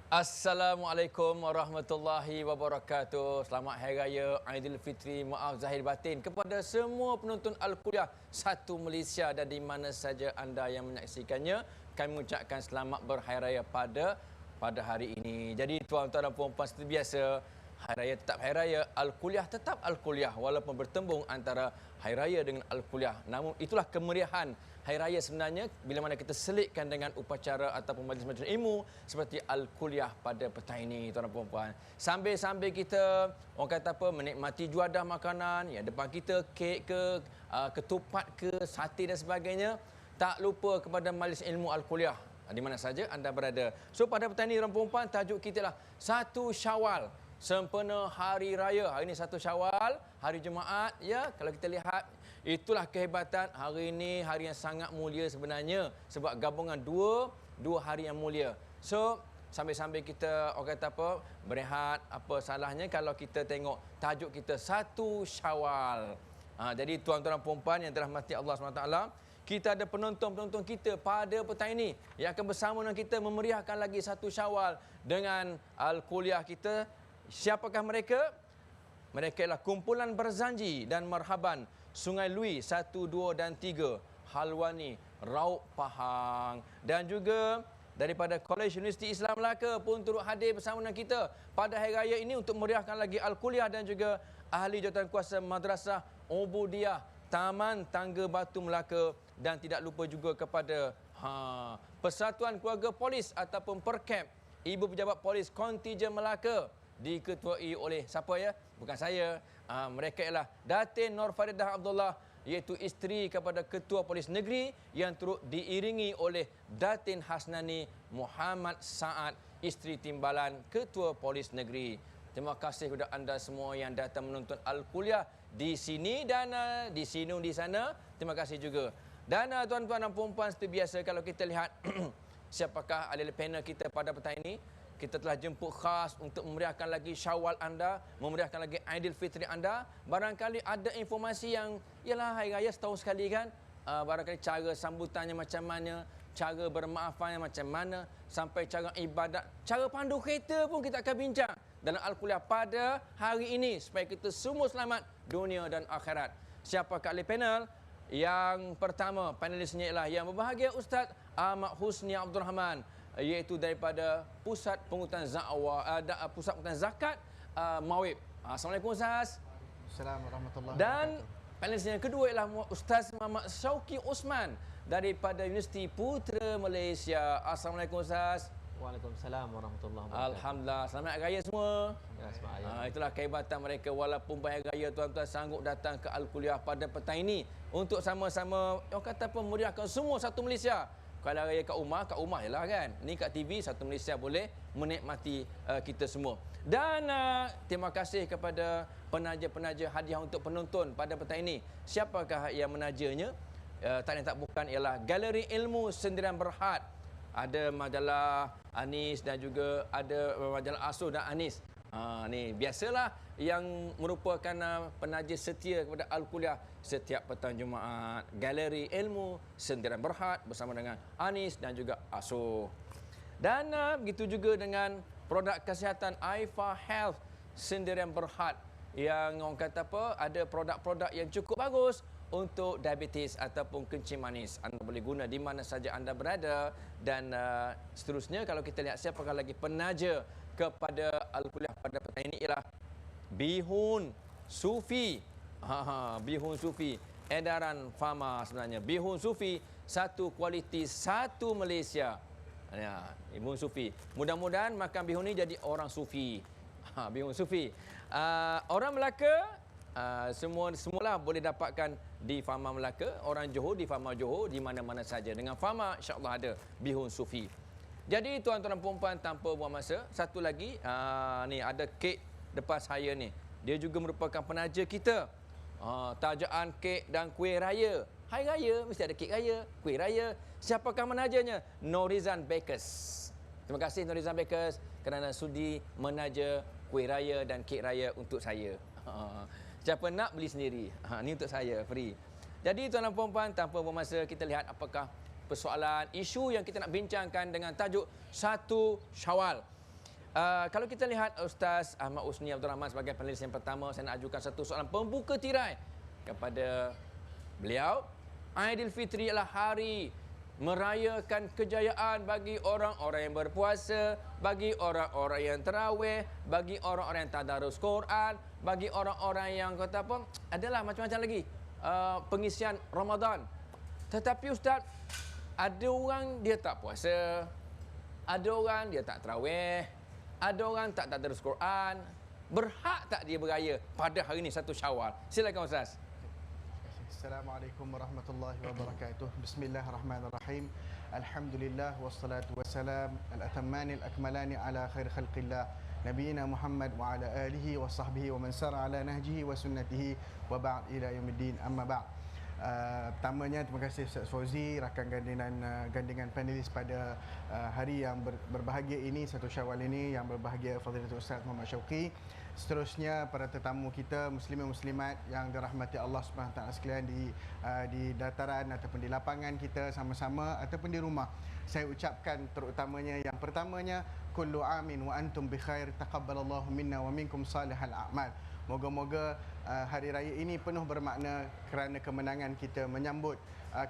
Assalamualaikum warahmatullahi wabarakatuh. Selamat Hari Raya Aidilfitri, maaf zahir batin kepada semua penonton Al-Kuliah Satu Malaysia dan di mana saja anda yang menyaksikannya. Kami mengucapkan selamat berhari raya pada hari ini. Jadi tuan-tuan dan puan-puan seperti biasa, Hari Raya tetap Hari Raya, Al-Kuliah tetap Al-Kuliah walaupun bertembung antara Hari Raya dengan Al-Kuliah. Namun itulah kemeriahan Hari Raya sebenarnya bila mana kita selitkan dengan upacara ataupun majlis-majlis ilmu seperti Al-Kuliah pada petang ini, tuan-tuan dan puan-puan. Sambil-sambil kita, orang kata apa, menikmati juadah makanan, ya depan kita kek ke, ketupat ke, sate dan sebagainya, tak lupa kepada majlis ilmu Al-Kuliah di mana saja anda berada. So pada petang ini, tuan-tuan dan puan-puan, tajuk kita lah 1 Syawal. Sempena Hari Raya. Hari ini 1 Syawal, hari Jumaat. Ya, kalau kita lihat, itulah kehebatan hari ini, hari yang sangat mulia sebenarnya. Sebab gabungan dua hari yang mulia. So, sambil-sambil kita, orang kata apa, berehat, apa salahnya kalau kita tengok tajuk kita 1 Syawal. Jadi tuan-tuan dan puan-puan yang dirahmati Allah SWT, kita ada penonton-penonton kita pada petang ini yang akan bersama dengan kita memeriahkan lagi 1 Syawal dengan Al-Kuliah kita. Siapakah mereka? Mereka ialah kumpulan Berzanji dan Marhaban Sungai Lui 1, 2 dan 3, Halwani, Raub Pahang, dan juga daripada Kolej Universiti Islam Melaka pun turut hadir bersama dengan kita pada hari raya ini untuk meriahkan lagi Al-Kuliah dan juga ahli jawatankuasa Madrasah Ubudiyah Taman Tangga Batu Melaka, dan tidak lupa juga kepada Persatuan Keluarga Polis ataupun Perkap Ibu Pejabat Polis Kontijen Melaka, diketuai oleh siapa ya? Bukan saya. Mereka ialah Datin Nur Faridah Abdullah, iaitu isteri kepada Ketua Polis Negeri, yang turut diiringi oleh Datin Hasnani Muhammad Saad, isteri timbalan Ketua Polis Negeri. Terima kasih kepada anda semua yang datang menonton Al-Kuliah di sini dan di sini di sana. Terima kasih juga. Dan tuan-tuan dan puan-puan, seperti biasa kalau kita lihat siapakah ahli panel kita pada petang ini. Kita telah jemput khas untuk memeriahkan lagi Syawal anda, memeriahkan lagi Aidilfitri anda. Barangkali ada informasi yang, ialah hari raya setahun sekali kan, barangkali cara sambutannya macam mana, cara bermaafannya macam mana, sampai cara ibadat, cara pandu kereta pun kita akan bincang dalam Al-Kuliah pada hari ini supaya kita semua selamat dunia dan akhirat. Siapakah ahli panel? Yang pertama, panelisnya ialah yang berbahagia Ustaz Ahmad Husni Abdul Rahman, iaitu daripada Pusat Pengurutan Pusat Pengurutan Zakat Mawib. Assalamualaikum Ustaz. Assalamualaikum warahmatullahi Dan wabarakatuh. panelis yang kedua ialah Ustaz Muhammad Syauqi Osman daripada Universiti Putra Malaysia. Assalamualaikum Ustaz. Waalaikumsalam warahmatullahi wabarakatuh. Alhamdulillah, selamat Hari Raya semua. Ya, selamat Hari Raya. Itulah kehebatan mereka, walaupun Hari Raya tuan-tuan sanggup datang ke Al-Kuliah pada petang ini untuk sama-sama, orang kata apa, meriahkan semua satu Malaysia. Kalau raya kat rumah je lah kan. Ni kat TV, satu Malaysia boleh menikmati kita semua. Dan terima kasih kepada penaja-penaja hadiah untuk penonton pada petang ini. Siapakah yang menajanya? Tak lain tak bukan ialah Galeri Ilmu Sendirian Berhad. Ada majalah Anis dan juga ada majalah Asuh dan Anis. Ni biasalah yang merupakan penaja setia kepada Al-Kuliah setiap petang Jumaat. Galeri Ilmu Sendirian Berhad bersama dengan Anis dan juga Asuh. Dan begitu juga dengan produk kesihatan Aifa Health Sendirian Berhad, yang orang kata apa, ada produk-produk yang cukup bagus untuk diabetes ataupun kencing manis. Anda boleh guna di mana saja anda berada. Dan seterusnya, kalau kita lihat siapakah lagi penaja kepada Al-Kuliah pada petang ini ialah Bihun Sufi. Bihun Sufi, edaran Fama sebenarnya. Bihun Sufi, satu kualiti satu Malaysia. Ya, Bihun Sufi. Mudah-mudahan makan bihun ni jadi orang Sufi. Bihun Sufi. Orang Melaka, semualah boleh dapatkan di Fama Melaka. Orang Johor di Fama Johor, di mana-mana saja. Dengan Fama, insya-Allah ada Bihun Sufi. Jadi tuan-tuan dan puan-puan, tanpa buang masa, satu lagi, ni ada kek depan saya ni. Dia juga merupakan penaja kita. Tajaan kek dan kuih raya. Hari raya mesti ada kek raya, kuih raya. Siapakah menajanya? Norizan Bakers. Terima kasih Norizan Bakers kerana sudi menaja kuih raya dan kek raya untuk saya. Siapa nak beli sendiri. Ni untuk saya, free. Jadi tuan dan puan-puan, tanpa buang masa, kita lihat apakah persoalan, isu yang kita nak bincangkan dengan tajuk 1 Syawal. Kalau kita lihat Ustaz Ahmad Usni Abdul Rahman sebagai panelis yang pertama, saya nak ajukan satu soalan pembuka tirai kepada beliau. Aidilfitri adalah hari merayakan kejayaan bagi orang-orang yang berpuasa, bagi orang-orang yang tarawih, bagi orang-orang yang tadarus Quran, bagi orang-orang yang kata apa, adalah macam-macam lagi pengisian Ramadan. Tetapi Ustaz, ada orang dia tak puasa, ada orang dia tak tarawih, ada orang tak tadarus Quran. Berhak tak dia beraya pada hari ini 1 Syawal? Silakan Ustaz. Assalamualaikum warahmatullahi wabarakatuh. Bismillahirrahmanirrahim. Alhamdulillah wassalatu wassalam al-atammanil akmalani ala khair khalqillah nabiyina Muhammad wa ala alihi wa sahbihi wa man sara ala nahjihi wa sunnatihi wa ba'd ila yaumiddin, amma ba'd. Pertamanya terima kasih Ustaz Fauzi, rakan gandingan panelis pada hari yang berbahagia ini, 1 Syawal ini, yang berbahagia Fadilatul Ustaz Muhammad Syauqi. Seterusnya para tetamu kita muslimin muslimat yang dirahmati Allah Subhanahu taala sekalian di dataran ataupun di lapangan kita sama-sama ataupun di rumah. Saya ucapkan terutamanya yang pertamanya, kullu amin wa antum bi khair, taqabbalallahu minna wa minkum salihal a'mal. Moga-moga hari raya ini penuh bermakna kerana kemenangan kita, menyambut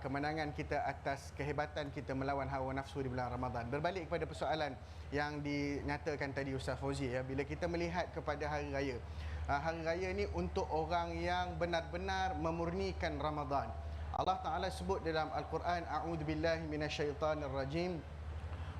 kemenangan kita atas kehebatan kita melawan hawa nafsu di bulan Ramadan. Berbalik kepada persoalan yang dinyatakan tadi Ustaz Fauzi, ya, bila kita melihat kepada hari raya, hari raya ini untuk orang yang benar-benar memurnikan Ramadan. Allah Ta'ala sebut dalam Al-Quran, a'udzubillahi minasyaitanirrajim,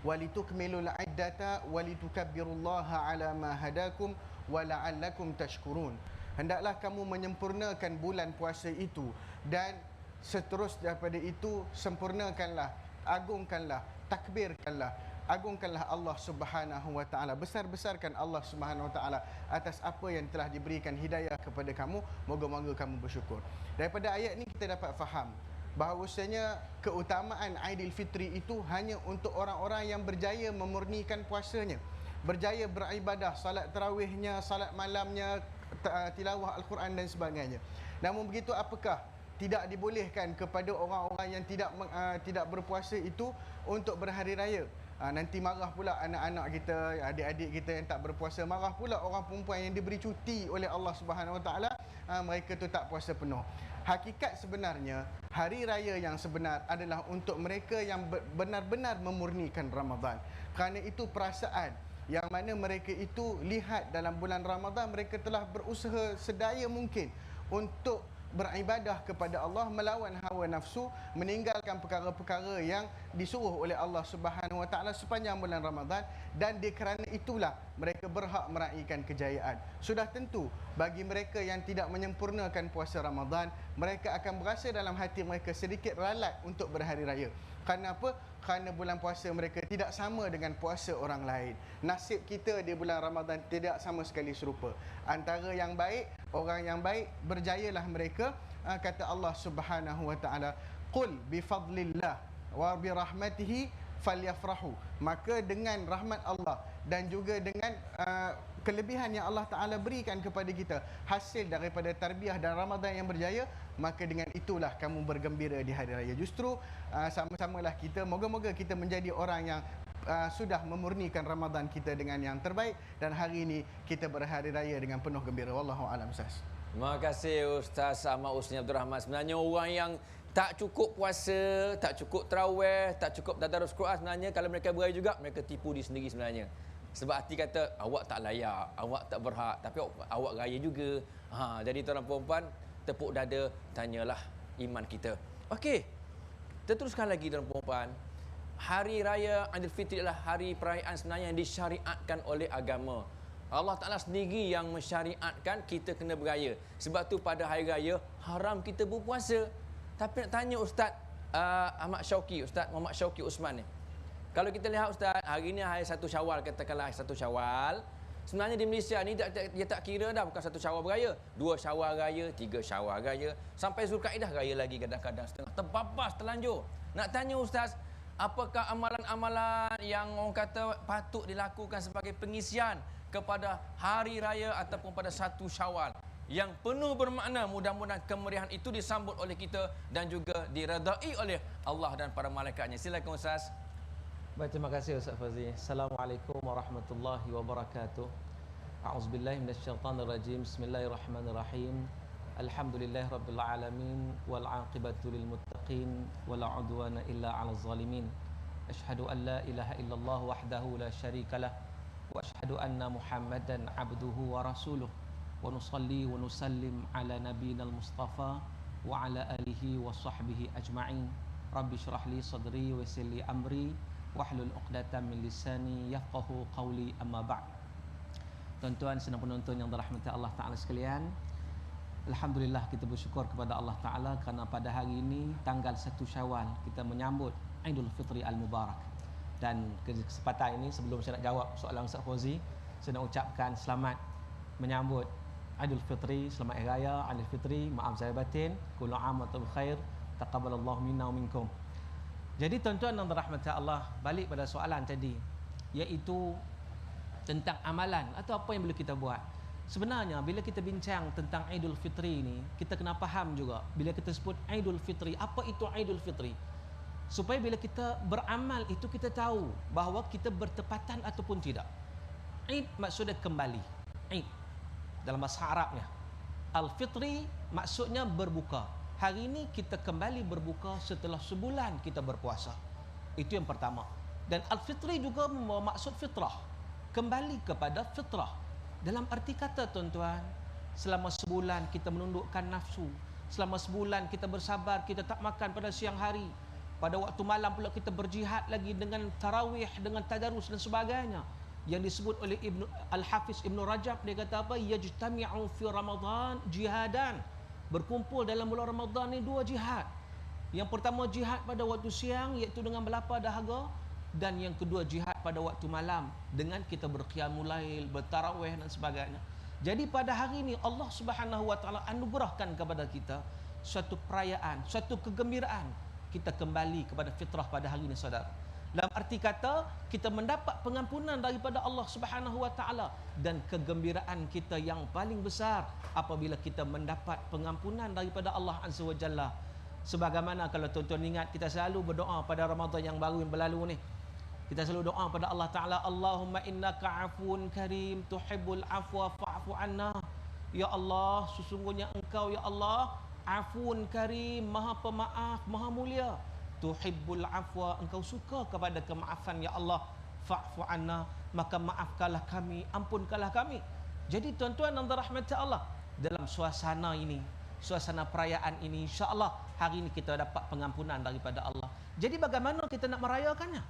walitukmilul iddata walitukabbirullaha ala ma hadakum wala'allakum tashkurun. Hendaklah kamu menyempurnakan bulan puasa itu, dan seterus daripada itu sempurnakanlah, agungkanlah, takbirkanlah, agungkanlah Allah Subhanahu wa taala, besar-besarkan Allah Subhanahu wa taala atas apa yang telah diberikan hidayah kepada kamu. Moga-moga kamu bersyukur. Daripada ayat ini kita dapat faham bahawasanya keutamaan Aidilfitri itu hanya untuk orang-orang yang berjaya memurnikan puasanya, berjaya beribadah, salat tarawihnya, salat malamnya, tilawah Al-Quran dan sebagainya. Namun begitu, apakah tidak dibolehkan kepada orang-orang yang tidak berpuasa itu untuk berhari raya? Nanti marah pula anak-anak kita, adik-adik kita yang tak berpuasa, marah pula orang perempuan yang diberi cuti oleh Allah Subhanahu Wa Taala, mereka tu tak puasa penuh. Hakikat sebenarnya, hari raya yang sebenar adalah untuk mereka yang benar-benar memurnikan Ramadan. Kerana itu perasaan yang mana mereka itu lihat dalam bulan Ramadan, mereka telah berusaha sedaya mungkin untuk beribadah kepada Allah, melawan hawa nafsu, meninggalkan perkara-perkara yang disuruh oleh Allah Subhanahu Wa Taala sepanjang bulan Ramadan, dan kerana itulah mereka berhak meraihkan kejayaan. Sudah tentu bagi mereka yang tidak menyempurnakan puasa Ramadan, mereka akan berasa dalam hati mereka sedikit ralat untuk berhari raya. Kerana apa? Kerana bulan puasa mereka tidak sama dengan puasa orang lain. Nasib kita di bulan Ramadan tidak sama sekali serupa. Antara yang baik, orang yang baik, berjayalah mereka. Kata Allah Subhanahu Wa Taala, qul bifadlillah wa birahmatihi falyafrahu. Maka dengan rahmat Allah dan juga dengan kelebihan yang Allah Ta'ala berikan kepada kita, hasil daripada tarbiyah dan Ramadan yang berjaya, maka dengan itulah kamu bergembira di hari raya. Justru sama-samalah kita, moga-moga kita menjadi orang yang sudah memurnikan Ramadan kita dengan yang terbaik, dan hari ini kita berhari raya dengan penuh gembira. Wallahu a'lam. Ustaz. Terima kasih Ustaz Ahmad Usni Abdul Rahman. Sebenarnya orang yang tak cukup puasa, tak cukup tarawih, tak cukup tadarus Quran, sebenarnya kalau mereka beraya juga, mereka tipu diri sendiri sebenarnya. Sebab hati kata, awak tak layak, awak tak berhak, tapi awak raya juga. Jadi tuan-tuan perempuan, tepuk dada, tanyalah iman kita. Okey, kita teruskan lagi tuan-tuan perempuan. Hari Raya Aidilfitri adalah hari perayaan sebenarnya yang disyariatkan oleh agama. Allah Ta'ala sendiri yang mensyariatkan kita kena beraya. Sebab tu pada hari raya, haram kita berpuasa. Tapi nak tanya Ustaz Ahmad Syauqi, Ustaz Muhammad Syauqi Osman ni. Kalau kita lihat Ustaz, hari ni hari 1 Syawal, katakanlah hari 1 Syawal. Sebenarnya di Malaysia ni dia tak kira dah, bukan 1 Syawal beraya, 2 Syawal raya, 3 Syawal raya, sampai Zulkaidah raya lagi kadang-kadang setengah. Terbabas, terlanjur. Nak tanya Ustaz, apakah amalan-amalan yang orang kata patut dilakukan sebagai pengisian kepada hari raya ataupun pada 1 Syawal yang penuh bermakna? Mudah-mudahan kemeriahan itu disambut oleh kita dan juga diredai oleh Allah dan para malaikatnya. Silakan Ustaz. Baik, terima kasih Ustaz Fazli. Assalamualaikum warahmatullahi wabarakatuh. A'udzubillahi minasyaitonirrajim. Bismillahirrahmanirrahim. Alhamdulillahirabbil alamin wal 'aqibatu lil muttaqin wala 'udwana illa 'alal zalimin. Asyhadu an la ilaha illallah wahdahu la syarikalah wa asyhadu anna Muhammadan 'abduhu wa rasuluh. Wa nusalli wa nusallim ala nabiyyinal mustafa wa ala alihi wa sahbihi ajma'in. Rabbi syrah li sadri wa yassir li amri wahlul 'uqdatam min lisani yafqahu qawli, amma ba'd. Tuan-tuan sedang penonton yang dirahmati Allah Taala sekalian, alhamdulillah kita bersyukur kepada Allah Taala kerana pada hari ini tanggal 1 Syawal kita menyambut Aidul Fitri Al-Mubarak. Dan kesempatan ini sebelum saya nak jawab soalan Ustaz Fauzi, saya nak ucapkan selamat menyambut Aidul Fitri, selamat Hari Raya Aidul Fitri, maaf zahir batin, kullu 'am wa antum khair, taqabbalallahu minna wa minkum. Jadi tuan-tuan yang dirahmati Allah, balik pada soalan tadi, iaitu tentang amalan atau apa yang boleh kita buat. Sebenarnya bila kita bincang tentang Aidul Fitri ini, kita kena faham juga bila kita sebut Aidul Fitri, apa itu Aidul Fitri? Supaya bila kita beramal itu kita tahu bahawa kita bertepatan ataupun tidak. Aid maksudnya kembali. Aid dalam bahasa Arabnya. Al-Fitri maksudnya berbuka. Hari ini kita kembali berbuka setelah sebulan kita berpuasa. Itu yang pertama. Dan Al-Fitri juga membawa maksud fitrah. Kembali kepada fitrah. Dalam arti kata tuan-tuan, selama sebulan kita menundukkan nafsu. Selama sebulan kita bersabar, kita tak makan pada siang hari. Pada waktu malam pula kita berjihad lagi dengan tarawih, dengan tadarus dan sebagainya. Yang disebut oleh Al-Hafiz Ibn Rajab, dia kata apa? Yajtami'u fi Ramadan jihadan. Berkumpul dalam bulan Ramadan ni dua jihad. Yang pertama jihad pada waktu siang, iaitu dengan berlapar dahaga, dan yang kedua jihad pada waktu malam dengan kita berqiyamul lail, bertarawih dan sebagainya. Jadi pada hari ini Allah Subhanahu wa taala anugerahkan kepada kita suatu perayaan, suatu kegembiraan. Kita kembali kepada fitrah pada hari ini, saudara. Dalam arti kata kita mendapat pengampunan daripada Allah Subhanahu wa taala, dan kegembiraan kita yang paling besar apabila kita mendapat pengampunan daripada Allah Azza wa Jalla. Sebagaimana kalau tuan-tuan ingat, kita selalu berdoa pada Ramadan yang baru yang berlalu ni. Kita selalu doa pada Allah Taala, Allahumma innaka afuwun karim tuhibbul afwa fa'fu anna. Ya Allah, sesungguhnya Engkau ya Allah afuwun karim, Maha Pemaaf, Maha Mulia. Tuhibbul afwa, Engkau suka kepada kemaafan ya Allah, fa'fu anna, maka maafkanlah kami, ampunkanlah kami. Jadi tuan-tuan yang dirahmati Allah, dalam suasana ini, suasana perayaan ini, insya-Allah hari ini kita dapat pengampunan daripada Allah. Jadi bagaimana kita nak merayakannya?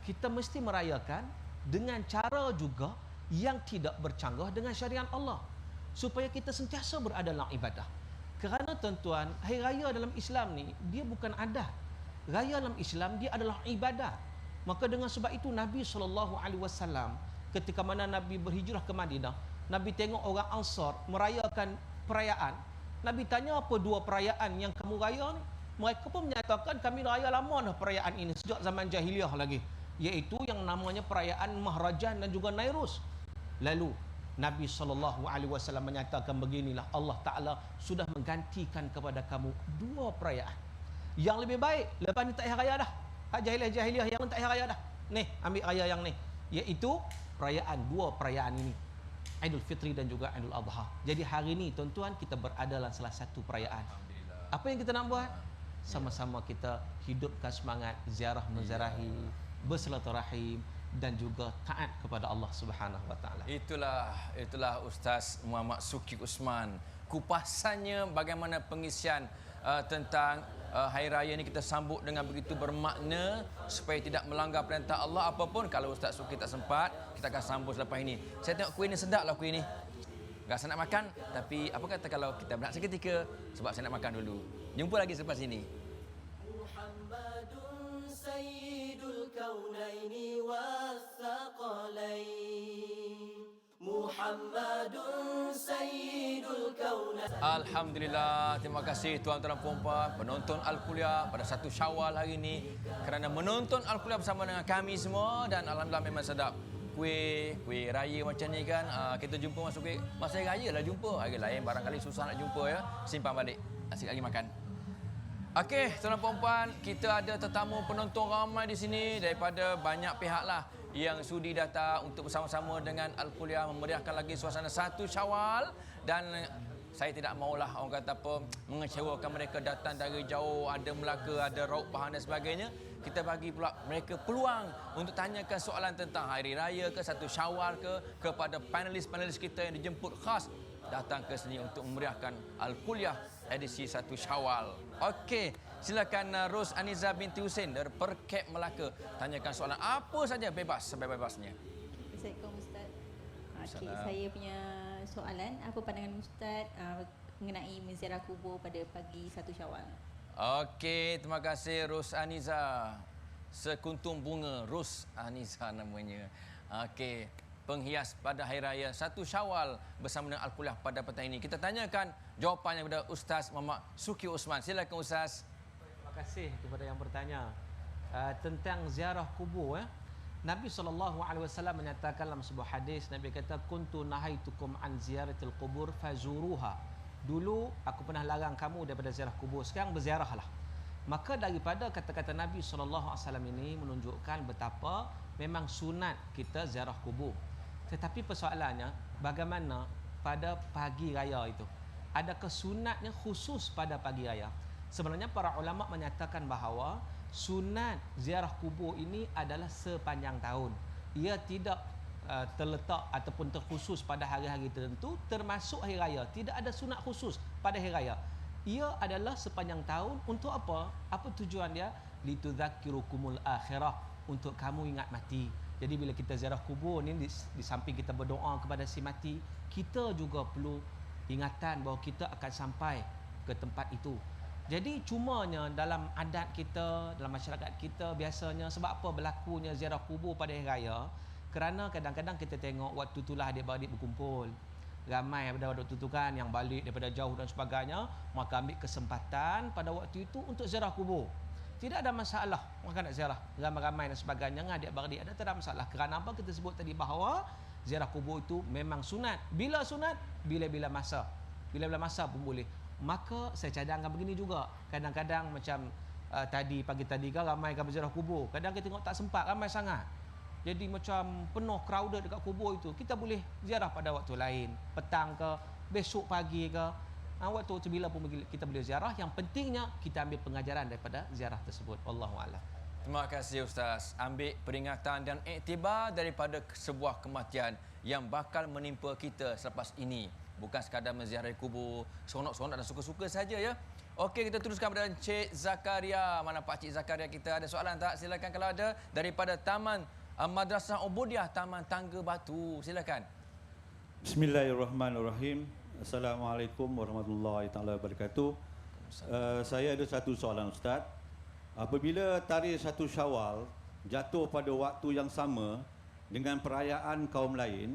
Kita mesti merayakan dengan cara juga yang tidak bercanggah dengan syariat Allah, supaya kita sentiasa berada dalam ibadah. Kerana tuan-tuan, hari raya dalam Islam ni dia bukan adat. Raya dalam Islam dia adalah ibadat. Maka dengan sebab itu Nabi SAW ketika mana Nabi berhijrah ke Madinah, Nabi tengok orang Ansar merayakan perayaan. Nabi tanya, apa dua perayaan yang kamu raya ni? Mereka pun menyatakan, kami raya lama dah perayaan ini, sejak zaman jahiliah lagi, iaitu yang namanya perayaan Mahrajan dan juga Nairus. Lalu Nabi SAW menyatakan beginilah, Allah Ta'ala sudah menggantikan kepada kamu dua perayaan yang lebih baik. Lepas ni tak payah raya dah, jahiliah yang tak payah raya dah, ni ambil raya yang ni, iaitu perayaan, dua perayaan ini, Aidul Fitri dan juga Aidul Adha. Jadi hari ini tuan-tuan kita berada dalam salah satu perayaan. Apa yang kita nak buat? Sama-sama kita hidupkan semangat ziarah menziarahi, bersilaturahim dan juga taat kepada Allah Subhanahu wa taala. Itulah Ustaz Muhammad Suki Usman. Kupasannya bagaimana pengisian tentang hari raya ini kita sambut dengan begitu bermakna supaya tidak melanggar perintah Allah. Apapun kalau Ustaz Suki tak sempat, kita akan sambut selepas ini. Saya tengok kuih ni sedaplah kuih ni. Rasa nak makan, tapi apa kata kalau kita berehat seketika sebab saya nak makan dulu. Jumpa lagi selepas ini. Muhammadun sayyidul kaunaini wathaqalain. Muhammadun sayyidul kaunain. Alhamdulillah, terima kasih tuan-tuan dan puan-puan penonton Al-Kuliah pada 1 Syawal hari ini kerana menonton Al-Kuliah bersama dengan kami semua, dan alhamdulillah memang sedap. Kuih raya macam ni kan, kita jumpa masa hari raya lah jumpa. Hari lain barangkali susah nak jumpa ya. Simpan balik. Asyik lagi makan. Okey, tuan-tuan dan puan, kita ada tetamu penonton ramai di sini daripada banyak pihak lah yang sudi datang untuk bersama-sama dengan Al-Kuliah memeriahkan lagi suasana 1 Syawal, dan saya tidak maulah orang kata apa mengecewakan mereka datang dari jauh, ada Melaka, ada Raub Pahang dan sebagainya. Kita bagi pula mereka peluang untuk tanyakan soalan tentang hari raya ke 1 Syawal kepada panelis-panelis kita yang dijemput khas datang ke sini untuk memeriahkan Al-Kuliah edisi 1 Syawal. Okey, silakan Ros Aniza binti Husin dari Perkep Melaka. Tanyakan soalan apa saja, bebas sebebas-bebasnya. Assalamualaikum Ustaz. Okey, saya punya soalan, apa pandangan Ustaz mengenai menziarah kubur pada pagi 1 Syawal? Okey, terima kasih Ros Aniza. Sekuntum bunga Ros Aniza namanya. Okey, penghias pada hari raya 1 Syawal bersama dengan Al-Kuliah pada petang ini. Kita tanyakan jawapannya kepada Ustaz Muhammad Suki Osman. Silakan Ustaz. Terima kasih kepada yang bertanya tentang ziarah kubur. Nabi SAW menyatakan dalam sebuah hadis, Nabi kata, kuntu nahaitukum an ziyaratil qubur fazuruha. Dulu aku pernah larang kamu daripada ziarah kubur, sekarang berziarahlah. Maka daripada kata-kata Nabi SAW ini menunjukkan betapa memang sunat kita ziarah kubur. Tetapi persoalannya, bagaimana pada pagi raya itu? Adakah sunatnya khusus pada pagi raya? Sebenarnya para ulama menyatakan bahawa sunat ziarah kubur ini adalah sepanjang tahun. Ia tidak terletak ataupun terkhusus pada hari-hari tertentu, termasuk hari raya. Tidak ada sunat khusus pada hari raya. Ia adalah sepanjang tahun. Untuk apa? Apa tujuan dia? Litudzakirukumul akhirah, untuk kamu ingat mati. Jadi bila kita ziarah kubur ni, di samping kita berdoa kepada si mati, kita juga perlu ingatan bahawa kita akan sampai ke tempat itu. Jadi cumanya dalam adat kita, dalam masyarakat kita biasanya, sebab apa berlakunya ziarah kubur pada hari raya? Kerana kadang-kadang kita tengok waktu itulah adik-beradik berkumpul. Ramai pada waktu itu kan yang balik daripada jauh dan sebagainya, maka ambil kesempatan pada waktu itu untuk ziarah kubur. Tidak ada masalah mereka nak ziarah ramai-ramai dan sebagainya, adik-beradik ada, tak ada masalah. Kerana apa? Kita sebut tadi bahawa ziarah kubur itu memang sunat. Bila sunat? Bila-bila masa. Bila-bila masa pun boleh. Maka saya cadangkan begini juga. Kadang-kadang macam tadi, pagi tadi kan ramai kan berziarah kubur. Kadang kita tengok tak sempat, ramai sangat. Jadi macam penuh crowded dekat kubur itu. Kita boleh ziarah pada waktu lain. Petang ke, besok pagi ke. Waktu bila pun kita boleh ziarah. Yang pentingnya kita ambil pengajaran daripada ziarah tersebut. Wallahualam. Terima kasih Ustaz. Ambil peringatan dan iktibar daripada sebuah kematian yang bakal menimpa kita selepas ini. Bukan sekadar menziarahi kubur, seronok-seronok dan suka-suka saja ya. Okey, kita teruskan pada Encik Zakaria. Mana Pak Cik Zakaria kita? Ada soalan tak? Silakan kalau ada. Daripada Taman Madrasah Ubudiah Taman Tangga Batu. Silakan. Bismillahirrahmanirrahim. Assalamualaikum warahmatullahi taala wabarakatuh. Saya ada satu soalan Ustaz. Apabila tarikh 1 Syawal jatuh pada waktu yang sama dengan perayaan kaum lain,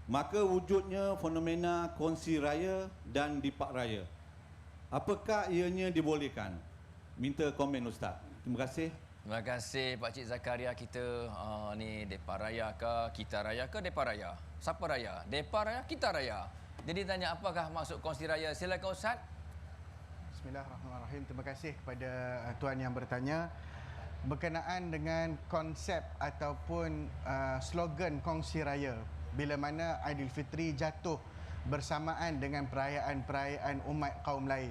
maka wujudnya fenomena kongsi raya dan dipak raya. Apakah ianya dibolehkan? Minta komen Ustaz. Terima kasih. Terima kasih Pak Cik Zakaria kita. Ni depa raya ke, kita raya ke depa raya? Siapa raya? Depa raya, kita raya. Jadi tanya apakah maksud kongsi raya? Silakan Ustaz. Bismillahirrahmanirrahim. Terima kasih kepada tuan yang bertanya. Berkenaan dengan konsep ataupun slogan kongsi raya, bila mana Aidilfitri jatuh bersamaan dengan perayaan-perayaan umat kaum lain,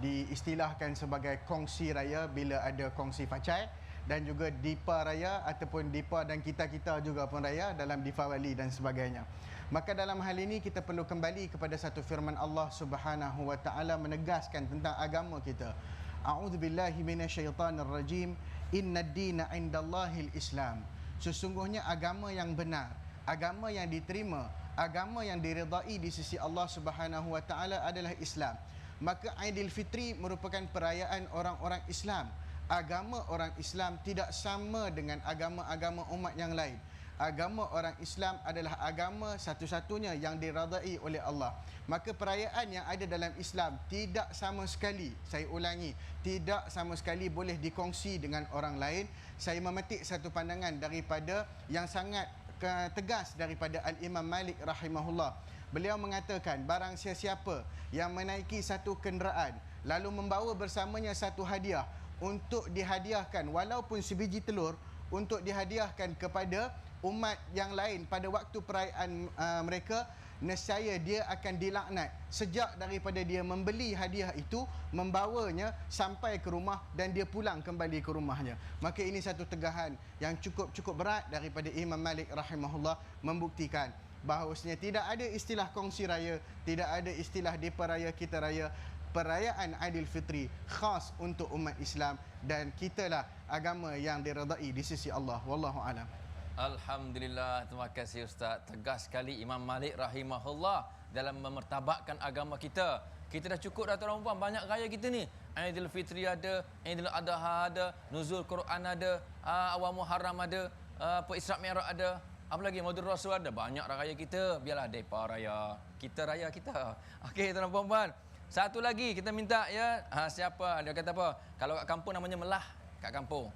diistilahkan sebagai kongsi raya bila ada kongsi facai, dan juga dipa raya ataupun dipa dan kita-kita juga pun raya dalam Difawali dan sebagainya. Maka dalam hal ini kita perlu kembali kepada satu firman Allah Subhanahu wa taala menegaskan tentang agama kita. A'udzubillahi minasyaitonirrajim. Innad dina 'indallahil Islam. Sesungguhnya agama yang benar, agama yang diterima, agama yang diredai di sisi Allah Subhanahu wa taala adalah Islam. Maka Aidilfitri merupakan perayaan orang-orang Islam. Agama orang Islam tidak sama dengan agama-agama umat yang lain. Agama orang Islam adalah agama satu-satunya yang diredai oleh Allah. Maka perayaan yang ada dalam Islam tidak sama sekali, saya ulangi, tidak sama sekali boleh dikongsi dengan orang lain. Saya memetik satu pandangan daripada yang sangat tegas daripada Al-Imam Malik rahimahullah. Beliau mengatakan barang sesiapa yang menaiki satu kenderaan lalu membawa bersamanya satu hadiah untuk dihadiahkan walaupun sebiji telur untuk dihadiahkan kepada umat yang lain pada waktu perayaan mereka, nescaya dia akan dilaknat sejak daripada dia membeli hadiah itu, membawanya sampai ke rumah dan dia pulang kembali ke rumahnya. Maka ini satu tegahan yang cukup berat daripada Imam Malik rahimahullah, membuktikan bahawasanya tidak ada istilah kongsi raya, tidak ada istilah depa raya kita raya. Perayaan Aidilfitri khas untuk umat Islam dan kitalah agama yang diredai di sisi Allah. Wallahu alam. Alhamdulillah, terima kasih Ustaz. Tegas sekali Imam Malik rahimahullah dalam memertabakkan agama kita. Kita dah cukup dah tuan puan, banyak raya kita ni. Aidilfitri ada, Aidil Adha ada, Nuzul Quran ada, Awal Muharram ada, Isra Mi'raj ada. Apa lagi? Maulid Rasul ada. Banyak raya kita. Biarlah depa raya. Kita raya kita. Okey tuan puan. Satu lagi kita minta ya, siapa dia kata apa? Kalau kat kampung namanya Melah, kat kampung.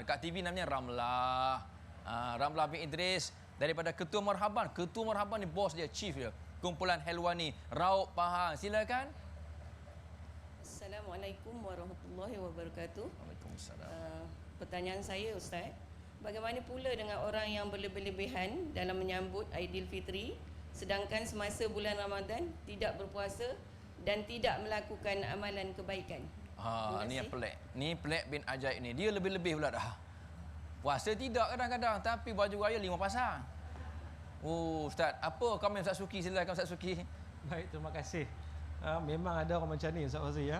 Kat TV namanya Ramlah. Ramlah bin Idris daripada Ketua Marhaban. Ketua Marhaban ni bos dia, chief dia. Kumpulan Helwani, Raub Pahang. Silakan. Assalamualaikum warahmatullahi wabarakatuh. Waalaikumsalam. Pertanyaan saya Ustaz, bagaimana pula dengan orang yang berlebih-lebihan dalam menyambut Aidilfitri sedangkan semasa bulan Ramadan tidak berpuasa dan tidak melakukan amalan kebaikan? Ni yang pelik. Ni pelik bin ajaib ni. Dia lebih-lebih pula dah. Puasa tidak kadang-kadang, tapi baju raya 5 pasang. Ustaz, apa komen Ustaz Suki? Silakan Ustaz Suki. Baik, terima kasih. Memang ada orang macam ni Ustaz Fazli ya.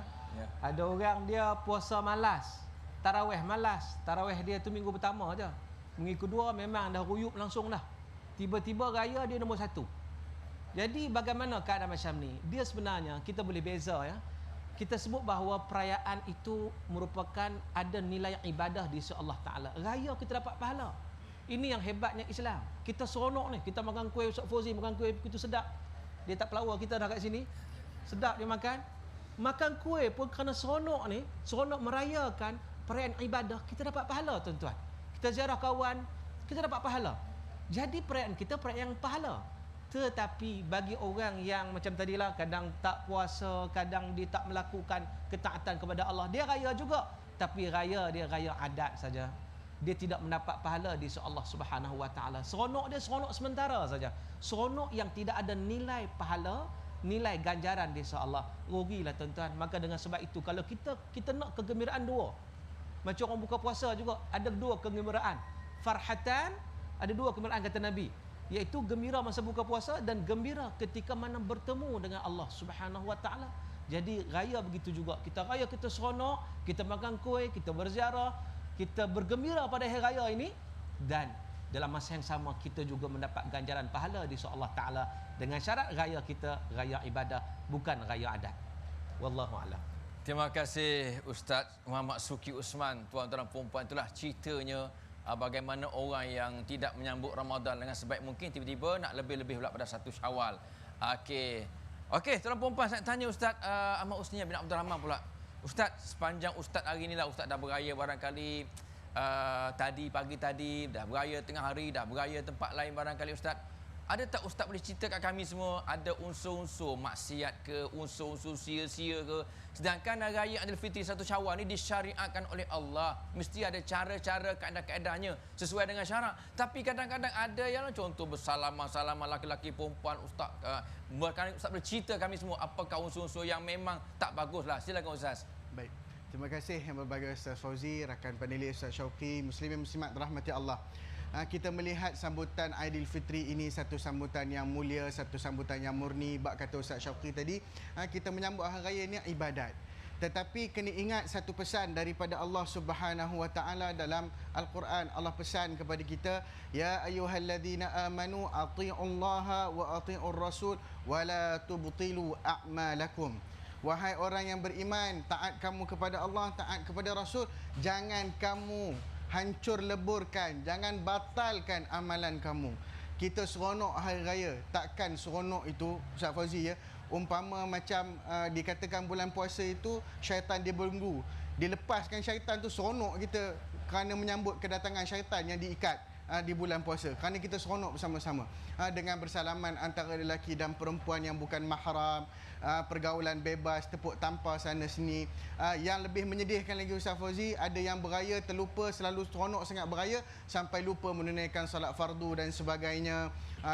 Ada Ya. orang dia puasa malas, tarawih malas. Tarawih dia tu minggu pertama je. Minggu kedua memang dah ruyup langsung dah. Tiba-tiba raya dia nombor 1. Jadi bagaimana keadaan macam ni? Dia sebenarnya kita boleh beza ya. Kita sebut bahawa perayaan itu merupakan ada nilai ibadah di sisi Allah Taala. Raya kita dapat pahala. Ini yang hebatnya Islam. Kita seronok ni, kita makan kuih Ustaz Fauzi, makan kuih begitu sedap. Dia tak pelawar kita dah kat sini. Sedap dia makan. Makan kuih pun kerana seronok ni, seronok merayakan perayaan ibadah, kita dapat pahala tuan-tuan. Kita ziarah kawan, kita dapat pahala. Jadi perayaan kita perayaan yang pahala. Tetapi bagi orang yang macam tadilah, kadang tak puasa, kadang dia tak melakukan ketaatan kepada Allah, dia raya juga, tapi raya dia raya adat saja. Dia tidak mendapat pahala di sisi Allah Subhanahu Wa Taala. Seronok dia seronok sementara saja. Seronok yang tidak ada nilai pahala, nilai ganjaran di sisi Allah. Rugilah tuan-tuan. Maka dengan sebab itu, kalau kita nak kegembiraan dua. Macam orang buka puasa juga, ada dua kegembiraan. Farhatan, ada dua kegembiraan kata Nabi, iaitu gembira masa buka puasa dan gembira ketika mana bertemu dengan Allah Subhanahu Wa Taala. Jadi raya begitu juga. Kita raya, kita seronok, kita makan kuih, kita berziarah, kita bergembira pada hari raya ini, dan dalam masa yang sama kita juga mendapat ganjaran pahala di sisi Allah Taala, dengan syarat raya kita raya ibadah, bukan raya adat. Wallahu a'lam. Terima kasih Ustaz Muhammad Suki Usman. Tuan-tuan dan puan-puan, itulah ceritanya bagaimana orang yang tidak menyambut Ramadan dengan sebaik mungkin tiba-tiba nak lebih-lebih pula pada 1 Syawal. Okey, tuan-tuan puan-puan, saya tanya Ustaz Ahmad Usnia bin Abdul Rahman pula. Ustaz, sepanjang Ustaz hari inilah Ustaz dah beraya barangkali pagi tadi dah beraya, tengah hari dah beraya tempat lain barangkali Ustaz. Ada tak Ustaz boleh cerita kat kami semua, ada unsur-unsur maksiat ke, unsur-unsur sia-sia ke? Sedangkan raya Aidilfitri 1 Syawal ni disyariatkan oleh Allah. Mesti ada cara-cara, kaedah-kaedahnya sesuai dengan syarak. Tapi kadang-kadang ada yang contoh bersalaman-salaman laki-laki perempuan. Ustaz, Ustaz boleh cerita kami semua apakah unsur-unsur yang memang tak baguslah. Silakan Ustaz. Baik. Terima kasih yang berbahagia Ustaz Fauzi, rakan panelis Ustaz Syauqi, muslimin muslimat rahmati Allah. Kita melihat sambutan Aidilfitri ini satu sambutan yang mulia, satu sambutan yang murni. Bak kata Ustaz Syauqi tadi, kita menyambut hari raya ini ibadat. Tetapi kena ingat satu pesan daripada Allah Subhanahu Wa Taala dalam Al-Quran. Allah pesan kepada kita, ya ayyuhalladzina amanu athi'ullaha wa athi'ur rasul wa la tubtilu a'malakum. Wahai orang yang beriman, taat kamu kepada Allah, taat kepada Rasul, jangan kamu hancur leburkan, jangan batalkan amalan kamu. Kita seronok hari raya, takkan seronok itu Ustaz Fauzi ya, umpama macam dikatakan bulan puasa itu syaitan dia belenggu, dilepaskan syaitan tu, seronok kita kerana menyambut kedatangan syaitan yang diikat di bulan puasa, kerana kita seronok bersama-sama dengan bersalaman antara lelaki dan perempuan yang bukan mahram, pergaulan bebas, tepuk tampar sana sini. Yang lebih menyedihkan lagi Ustaz Fauzi, ada yang beraya terlupa, selalu seronok sangat beraya sampai lupa menunaikan solat fardu dan sebagainya.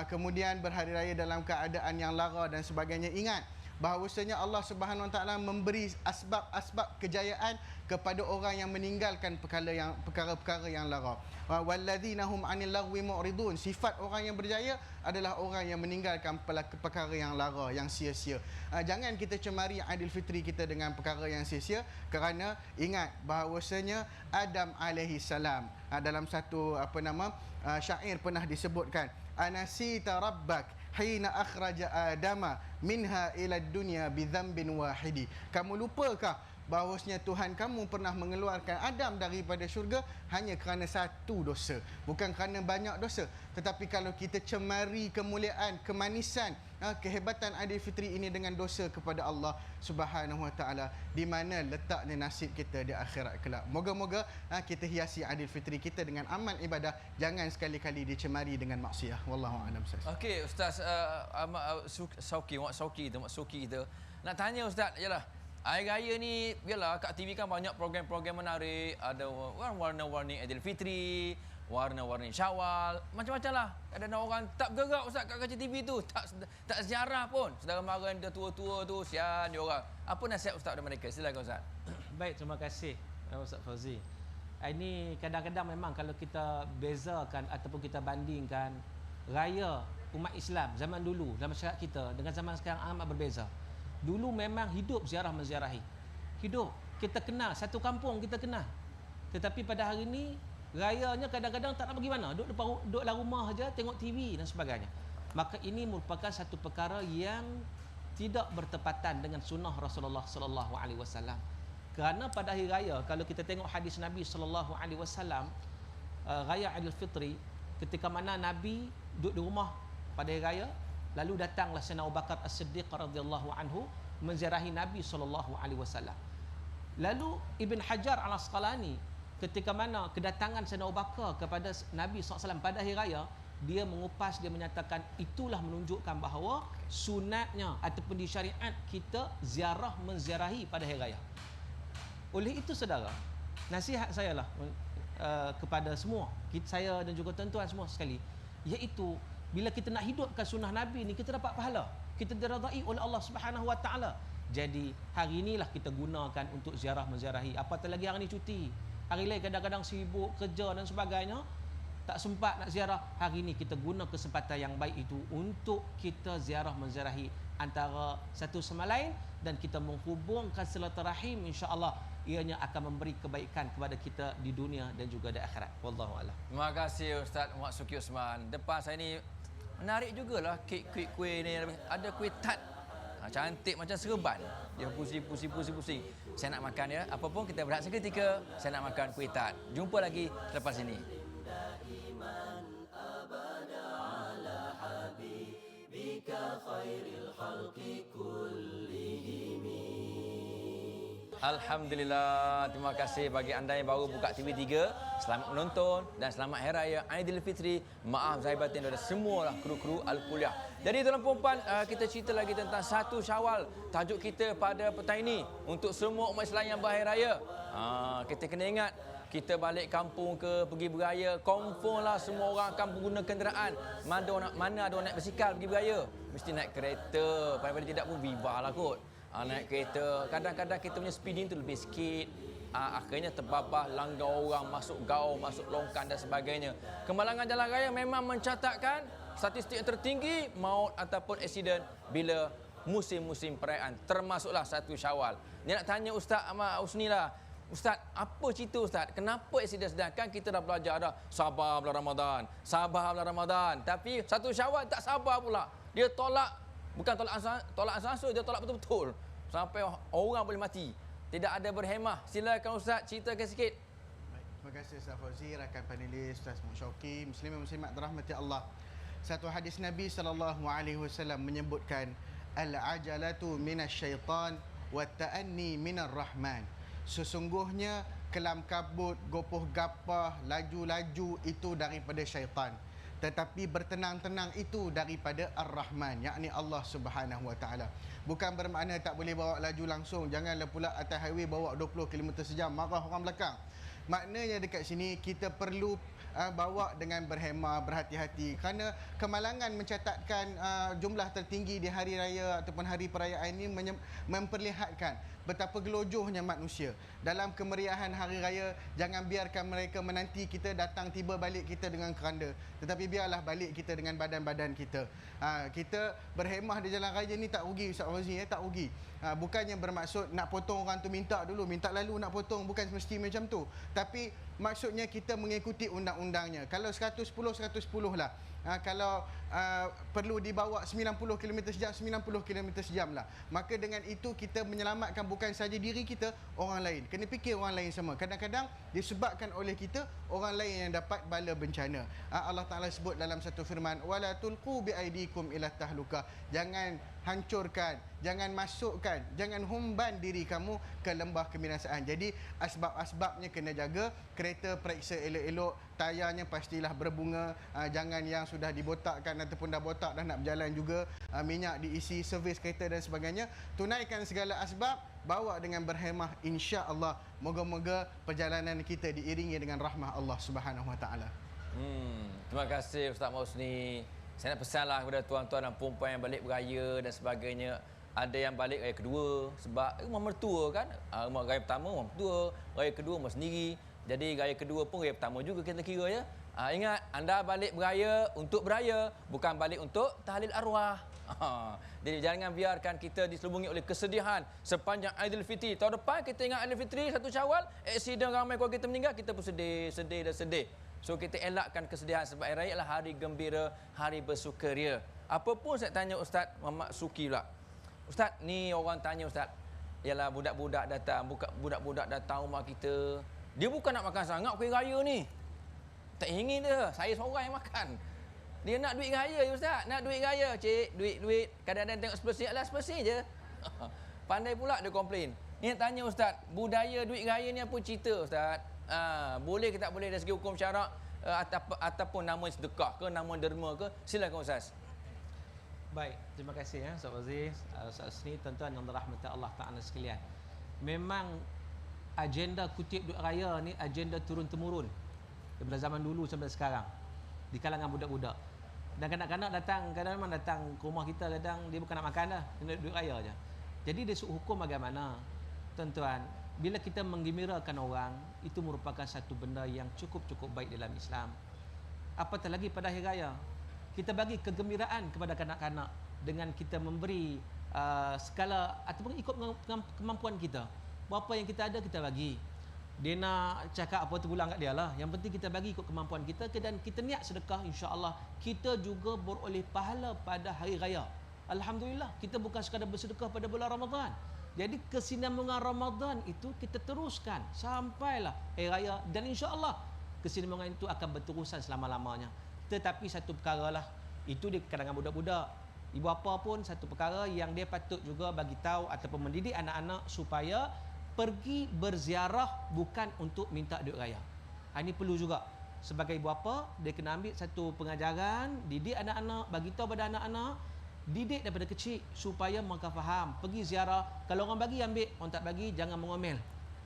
Kemudian berhari raya dalam keadaan yang lara dan sebagainya. Ingat bahawasanya Allah Subhanahu Wa Taala memberi asbab-asbab kejayaan kepada orang yang meninggalkan perkara-perkara yang lara. Walladzina hum 'anil lagwi mu'ridun. Sifat orang yang berjaya adalah orang yang meninggalkan perkara yang lara, yang sia-sia. Jangan kita cemari Aidilfitri kita dengan perkara yang sia-sia, kerana ingat bahawasanya Adam alaihi salam dalam satu syair pernah disebutkan, anasita rabbak hina akhraja adama minha ila dunya bi dhanbin wahidi. Kamu lupakah bahawasanya Tuhan kamu pernah mengeluarkan Adam daripada syurga hanya kerana satu dosa, bukan kerana banyak dosa. Tetapi kalau kita cemari kemuliaan, kemanisan, kehebatan Aidilfitri ini dengan dosa kepada Allah Subhanahu Wa Taala, di mana letaknya nasib kita di akhirat kelak. Moga-moga kita hiasi Aidilfitri kita dengan amal ibadah, jangan sekali-kali dicemari dengan maksiat. Wallahu a'lam. Okey, Ustaz Sauki kita nak tanya Ustaz, yalah, Hari Raya ni, biarlah kat TV kan banyak program-program menarik. Ada warna-warni Aidilfitri, warna-warni Syawal, macam-macam lah. Ada orang tak bergerak Ustaz kat kaca TV tu, tak ziarah pun. Saudara mara yang dah tua-tua tu, sian dia orang. Apa nasihat Ustaz kepada mereka? Silakan Ustaz. Baik, terima kasih Ustaz Fauzi. Ini kadang-kadang memang kalau kita bezakan ataupun kita bandingkan raya umat Islam zaman dulu dalam masyarakat kita dengan zaman sekarang amat berbeza. Dulu memang hidup ziarah menziarahi. Hidup. Kita kenal. Satu kampung kita kenal. Tetapi pada hari ini, rayanya kadang-kadang tak nak pergi mana. Duduk dalam rumah saja, tengok TV dan sebagainya. Maka ini merupakan satu perkara yang tidak bertepatan dengan sunnah Rasulullah sallallahu alaihi wasallam. Kerana pada hari raya, kalau kita tengok hadis Nabi sallallahu alaihi wasallam, raya Aidilfitri, ketika mana Nabi duduk di rumah pada hari raya, lalu datanglah Sayyidina Abu Bakar As-Siddiq radhiyallahu anhu menziarahi Nabi sallallahu alaihi wasallam. Lalu Ibn Hajar Al-Asqalani ketika mana kedatangan Sayyidina Abu Bakar kepada Nabi SAW pada hari raya, dia mengupas, dia menyatakan itulah menunjukkan bahawa sunatnya ataupun di syariat kita ziarah menziarahi pada hari raya. Oleh itu saudara, nasihat saya lah kepada semua, saya dan juga tuan-tuan semua sekali, iaitu bila kita nak hidupkan sunnah Nabi ni, kita dapat pahala. Kita diredai oleh Allah Subhanahu Wa Taala. Jadi hari inilah kita gunakan untuk ziarah menziarahi. Apatah lagi hari ni cuti. Hari lain kadang-kadang sibuk kerja dan sebagainya, tak sempat nak ziarah. Hari ini kita guna kesempatan yang baik itu untuk kita ziarah menziarahi antara satu sama lain, dan kita menghubungkan silaturahim, insya-Allah ianya akan memberi kebaikan kepada kita di dunia dan juga di akhirat. Wallahu a'lam. Terima kasih Ustaz Muhammad Suki Osman. Depan saya ni menarik jugalah kek kuih ni. Ada kuih tart. Cantik macam serban. Dia pusing. Saya nak makan ya. Apa pun kita berehat seketika, saya nak makan kuih tart. Jumpa lagi selepas ini. Alhamdulillah, terima kasih bagi anda yang baru buka TV3. Selamat menonton dan selamat Hari Raya Aidilfitri. Maaf zahir batin kepada semua lah kru-kru Al-Kuliah. Jadi tuan-tuan dan puan, kita cerita lagi tentang 1 Syawal. Tajuk kita pada petang ini untuk semua umat Islam yang berhari raya. Kita kena ingat, kita balik kampung ke pergi beraya, confirm lah semua orang akan menggunakan kenderaan. Mana ada orang naik basikal pergi beraya, mesti naik kereta. Paling tidak pun Viva lah kot. Naik kereta, kadang-kadang kita punya speeding tu lebih sikit, akhirnya terbabah, langgar orang, masuk gaung, masuk longkang dan sebagainya. Kemalangan jalan raya memang mencatatkan statistik yang tertinggi maut ataupun aksiden bila musim-musim perayaan, termasuklah 1 Syawal. Ni nak tanya Ustaz Ahmad Husni lah. Ustaz, apa cerita Ustaz? Kenapa aksiden? Sedangkan kita dah belajar dah sabar bulan Ramadan. Tapi 1 Syawal tak sabar pula. Dia tolak. Bukan tolak asal-asal, dia tolak betul-betul. Sampai orang boleh mati. Tidak ada berhemah. Silakan Ustaz, ceritakan sikit. Baik, terima kasih Ustaz Fauzi, rakan panelis, Ustaz Syauki, muslimin muslimat dirahmati Allah. Satu hadis Nabi SAW menyebutkan, al-ajalatu minasyaitan wa ta'anni minar rahman. Sesungguhnya kelam kabut, gopoh gapah, laju-laju itu daripada syaitan. Tetapi bertenang-tenang itu daripada Ar-Rahman, yakni Allah Subhanahu Wa Taala. Bukan bermakna tak boleh bawa laju langsung, janganlah pula atas highway bawa 20 km sejam, marah orang belakang. Maknanya dekat sini kita perlu bawa dengan berhemah, berhati-hati, kerana kemalangan mencatatkan jumlah tertinggi di hari raya ataupun hari perayaan ini memperlihatkan betapa gelojohnya manusia dalam kemeriahan hari raya. Jangan biarkan mereka menanti kita datang tiba balik kita dengan keranda, tetapi biarlah balik kita dengan badan-badan kita. Kita berhemah di jalan raya ni tak rugi Ustaz Fauzi, tak rugi. Bukannya bermaksud nak potong orang tu minta dulu, minta lalu nak potong, bukan mesti macam tu. Tapi maksudnya kita mengikuti undang-undangnya. Kalau 110 lah. Kalau perlu dibawa 90 km sejam, 90 km sejam lah. Maka dengan itu kita menyelamatkan bukan saja diri kita, orang lain. Kena fikir orang lain sama. Kadang-kadang disebabkan oleh kita, orang lain yang dapat bala bencana. Allah Ta'ala sebut dalam satu firman, wala tulqu biaidikum ila tahluka. Jangan hancurkan, jangan masukkan, jangan humban diri kamu ke lembah kebinasaan. Jadi asbab-asbabnya kena jaga. Kereta periksa elok-elok, tayarnya pastilah berbunga, jangan yang sudah dibotakkan ataupun dah botak dah nak berjalan juga, minyak diisi, servis kereta dan sebagainya. Tunaikan segala asbab, bawa dengan berhemah, insya-Allah. Moga-moga perjalanan kita diiringi dengan rahmah Allah Subhanahu Wa Taala. Terima kasih Ustaz Mausni. Saya nak pesanlah kepada tuan-tuan dan puan-puan yang balik beraya dan sebagainya. Ada yang balik raya kedua sebab rumah mertua kan. Rumah raya pertama rumah mertua, raya kedua rumah sendiri. Jadi raya kedua pun raya pertama juga kita kira ya. Ingat, anda balik beraya untuk beraya, bukan balik untuk tahlil arwah. Jadi jangan biarkan kita diselubungi oleh kesedihan sepanjang Aidilfitri. Tahun depan kita ingat Aidilfitri 1 Syawal, aksiden ramai keluarga kita meninggal, kita pun sedih dan sedih. So kita elakkan kesedihan sebab hari raya adalah hari gembira, hari bersukaria. Apa pun saya tanya Ustaz Muhammad Suki pula. Ustaz, ni orang tanya Ustaz, ialah budak-budak datang rumah kita. Dia bukan nak makan sangat kuih raya ni. Tak ingin dia, saya seorang yang makan. Dia nak duit raya ya Ustaz, nak duit raya. Cik, duit. Kadang-kadang tengok sepersi, alah sepersi je. Pandai pula dia komplain. Ni nak tanya Ustaz, budaya duit raya ni apa cerita Ustaz? Boleh ke tak boleh dari segi hukum syarak, ataupun nama sedekah ke, nama derma ke? Silakan Ustaz. Baik, terima kasih ya Ustaz Aziz, Ustaz Asni, tuan-tuan yang dirahmati Allah Ta'ala sekalian. Memang agenda kutip duit raya ni agenda turun-temurun daripada zaman dulu sampai sekarang di kalangan budak-budak. Dan kanak-kanak datang, kadang memang datang ke rumah kita, kadang dia bukan nak makan dah, dia nak duit raya je. Jadi dari sudut hukum bagaimana? Tuan-tuan, bila kita menggembirakan orang, itu merupakan satu benda yang cukup-cukup baik dalam Islam. Apatah lagi pada hari raya, kita bagi kegembiraan kepada kanak-kanak dengan kita memberi skala ataupun ikut kemampuan kita. Berapa yang kita ada kita bagi. Dia nak cakap apa tu pulang kat dia lah. Yang penting kita bagi ikut kemampuan kita, dan kita niat sedekah, insya-Allah kita juga beroleh pahala pada hari raya. Alhamdulillah, kita bukan sekadar bersedekah pada bulan Ramadan. Jadi kesinambungan Ramadan itu kita teruskan sampailah hari raya, dan insya-Allah kesinambungan itu akan berterusan selama-lamanya. Tetapi satu perkara lah, itu di kalangan budak-budak, ibu bapa pun satu perkara yang dia patut juga bagi tahu ataupun mendidik anak-anak supaya pergi berziarah bukan untuk minta duit raya. Ini perlu juga. Sebagai ibu bapa, dia kena ambil satu pengajaran, didik anak-anak, bagi tahu pada anak-anak, didik daripada kecil supaya mereka faham. Pergi ziarah, kalau orang bagi ambil, orang tak bagi jangan mengomel.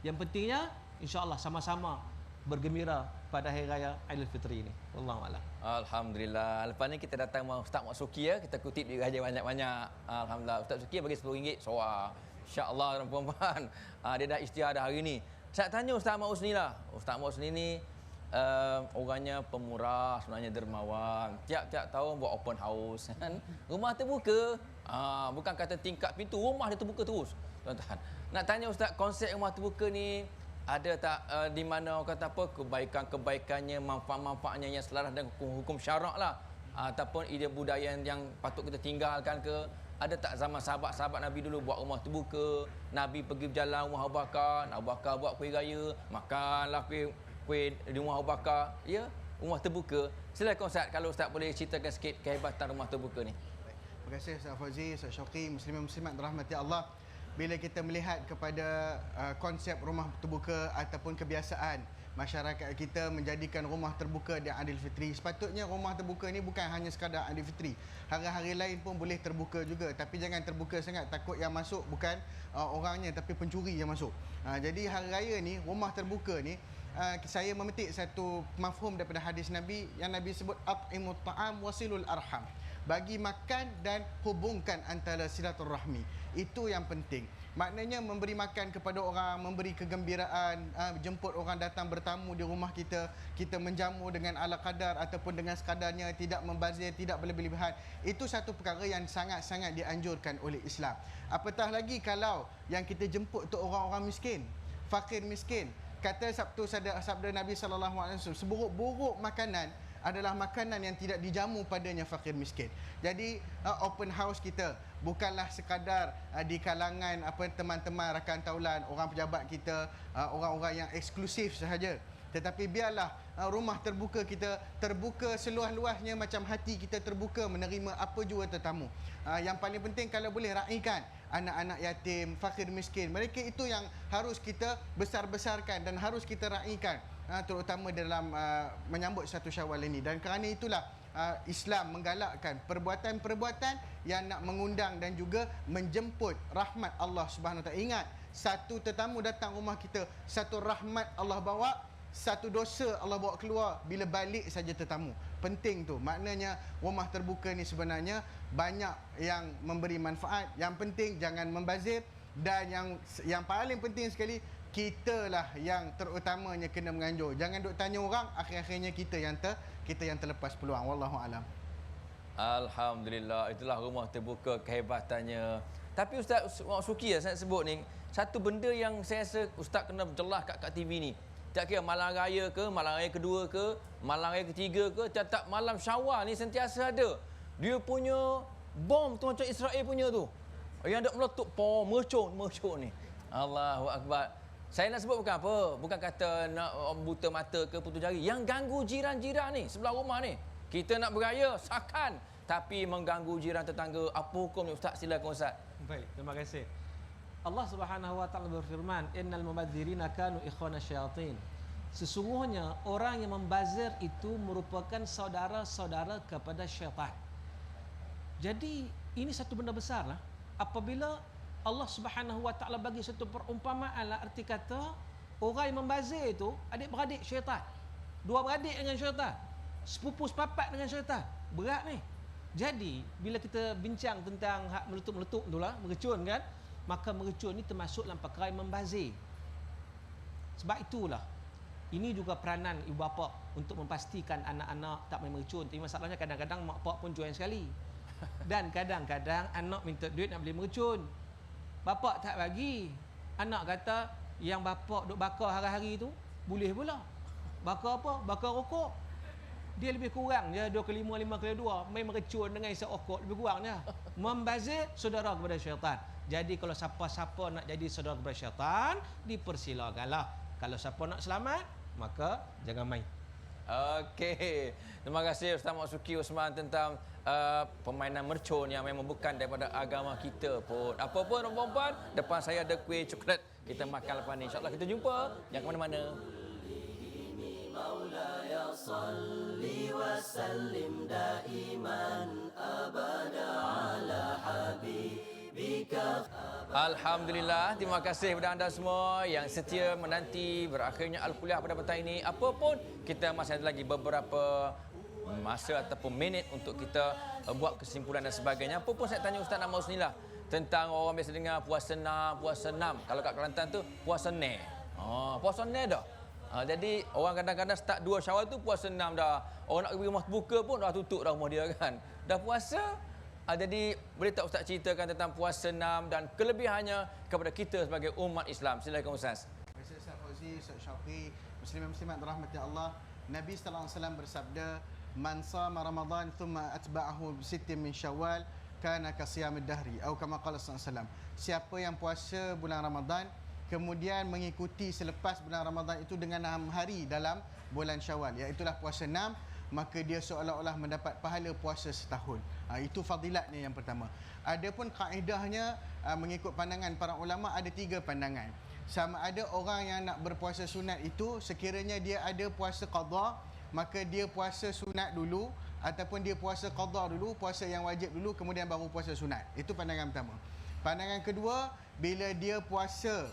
Yang pentingnya insya-Allah sama-sama bergembira pada hari raya Aidilfitri ini. Wallahu a'lam. Alhamdulillah. Lepas ni kita datang Ustaz Mak Suki ya, kita kutip duit raya banyak-banyak. Alhamdulillah. Ustaz Suki bagi RM10 seorang. Insya-Allah tuan-puan. Dia dah istiadah hari ni. Saya tanya Ustaz Mak Husni lah. Ustaz Mak Husni ni orangnya pemurah, sebenarnya dermawan. Tiap-tiap tahun buat open house kan. Rumah terbuka. Bukan kata tingkat pintu, rumah dia terbuka terus. Tuan-tuan. Nak tanya Ustaz, konsep rumah terbuka ni ada tak di mana orang kata apa kebaikan-kebaikannya, manfaat-manfaatnya yang selaras dengan hukum syarak lah, ataupun ide budaya yang patut kita tinggalkan ke? Ada tak zaman sahabat-sahabat Nabi dulu buat rumah terbuka, Nabi pergi berjalan rumah Abu Bakar, Abu Bakar buat kuih raya, makanlah kuih di rumah Abu Bakar, ya, rumah terbuka. Silakan Ustaz, kalau Ustaz boleh ceritakan sikit kehebatan rumah terbuka ni. Terima kasih Ustaz Fauzi, Ustaz Syauqi, muslimin muslimat dirahmati Allah. bila kita melihat kepada konsep rumah terbuka ataupun kebiasaan masyarakat kita menjadikan rumah terbuka di Aidilfitri. Sepatutnya rumah terbuka ni bukan hanya sekadar Aidilfitri. Hari-hari lain pun boleh terbuka juga, tapi jangan terbuka sangat, takut yang masuk bukan orangnya tapi pencuri yang masuk. Jadi hari raya ni rumah terbuka ni saya memetik satu mafhum daripada hadis Nabi yang Nabi sebut at'imut ta'am wasilul arham. Bagi makan dan hubungkan antara silaturahmi. Itu yang penting. Maknanya memberi makan kepada orang, memberi kegembiraan, jemput orang datang bertamu di rumah kita, kita menjamu dengan ala kadar ataupun dengan sekadarnya, tidak membazir, tidak berlebihan. Itu satu perkara yang sangat-sangat dianjurkan oleh Islam. Apatah lagi kalau yang kita jemput tu orang-orang miskin, fakir miskin. Kata sabda Nabi SAW, seburuk-buruk makanan adalah makanan yang tidak dijamu padanya fakir miskin. Jadi open house kita bukanlah sekadar di kalangan teman-teman rakan taulan, orang pejabat kita, orang-orang yang eksklusif sahaja. Tetapi biarlah rumah terbuka kita terbuka seluas-luasnya, macam hati kita terbuka menerima apa jua tetamu. Yang paling penting kalau boleh raikan anak-anak yatim, fakir miskin. Mereka itu yang harus kita besar-besarkan dan harus kita raikan, terutama dalam menyambut satu Syawal ini. Dan kerana itulah Islam menggalakkan perbuatan-perbuatan yang nak mengundang dan juga menjemput rahmat Allah Subhanahu Wa Taala. Ingat, satu tetamu datang rumah kita, satu rahmat Allah bawa, satu dosa Allah bawa keluar bila balik saja tetamu. Penting tu. Maknanya rumah terbuka ni sebenarnya banyak yang memberi manfaat. Yang penting jangan membazir, dan yang paling penting sekali, kitalah yang terutamanya kena menganjur. Jangan duk tanya orang, akhir-akhirnya kita yang terlepas peluang. Wallahu alam. Alhamdulillah, itulah rumah terbuka kehebatannya. Tapi Ustaz Suki saya sebut ni, satu benda yang saya rasa Ustaz kena jelas kat TV ni. Tak kira malam raya ke, malam raya kedua ke, malam raya ketiga ke, tetap malam Syawal ni sentiasa ada. Dia punya bom tu macam Israel punya tu. Yang ada meletup, mercon ni. Allahu Akbar. Saya nak sebut bukan apa, bukan kata nak buta mata ke putus jari. Yang ganggu jiran-jiran ni, sebelah rumah ni. Kita nak beraya, sakan. Tapi mengganggu jiran tetangga. Apa hukumnya Ustaz? Silakan Ustaz. Baik, terima kasih. Allah Subhanahu Wa Taala berfirman, "Innal mubadzirina kanu ikhwana syayatin." Sesungguhnya orang yang membazir itu merupakan saudara-saudara kepada syaitan. Jadi ini satu benda besar lah. Apabila Allah Subhanahu Wa Taala bagi satu perumpamaan lah, arti kata orang yang membazir itu adik-beradik syaitan. Dua beradik dengan syaitan. Sepupu sepapat dengan syaitan. Berat ni. Jadi bila kita bincang tentang hak meletup-meletup tu lah, mercun kan, maka mercun ni termasuk dalam perkara yang membazir. Sebab itulah ini juga peranan ibu bapa untuk memastikan anak-anak tak main mercun. Tapi masalahnya kadang-kadang mak pak pun join sekali. Dan kadang-kadang anak minta duit nak beli mercun. Bapa tak bagi. Anak kata yang bapa duk bakar hari-hari tu boleh pula. Bakar apa? Bakar rokok. Dia lebih kurang je 2 ke 5, 5 ke 2. Main mercun dengan isap rokok lebih kurang je. Membazir saudara kepada syaitan. Jadi kalau siapa-siapa nak jadi saudara kepada syaitan, dipersilakanlah. Kalau siapa nak selamat, maka jangan main. Okey. Terima kasih Ustaz Maksuki Osman tentang permainan mercun yang memang bukan daripada agama kita pun. Apa pun tuan-puan, depan saya ada kuih coklat. Kita makan lepas ni. InsyaAllah kita jumpa. Jangan ke mana-mana. Maulaya salli wa sallim daiman abada ala habibika. Alhamdulillah, terima kasih kepada anda semua yang setia menanti berakhirnya Al-Kuliah pada petang ini. Apapun, kita masih ada lagi beberapa masa ataupun minit untuk kita buat kesimpulan dan sebagainya. Apapun saya tanya Ustaz Nama Husnilah tentang orang biasa dengar puasa 6. Kalau kat Kelantan tu puasa ne. Puasa ne dah. Jadi orang kadang-kadang start 2 Syawal tu puasa 6 dah. Orang nak pergi rumah buka pun dah tutup dah rumah dia kan. Dah puasa. Jadi boleh tak Ustaz ceritakan tentang puasa 6 dan kelebihannya kepada kita sebagai umat Islam. Silakan Ustaz. Ustaz Fauzi, Ustaz Syauqi, muslimin-muslimat dirahmati Allah. Nabi sallallahu alaihi wasallam bersabda, "Man shama Ramadan thumma atba'ahu bi sittin min Syawal kana ka siyamid dahri." Atau kama qala sallallahu alaihi wasallam. Siapa yang puasa bulan Ramadan kemudian mengikuti selepas bulan Ramadan itu dengan 6 hari dalam bulan Syawal, iaitu puasa 6, maka dia seolah-olah mendapat pahala puasa setahun. Itu fadilatnya yang pertama. Adapun kaedahnya mengikut pandangan para ulama ada 3 pandangan. Sama ada orang yang nak berpuasa sunat itu sekiranya dia ada puasa qada, maka dia puasa sunat dulu, ataupun dia puasa qada dulu, puasa yang wajib dulu, kemudian baru puasa sunat. Itu pandangan pertama. Pandangan kedua, bila dia puasa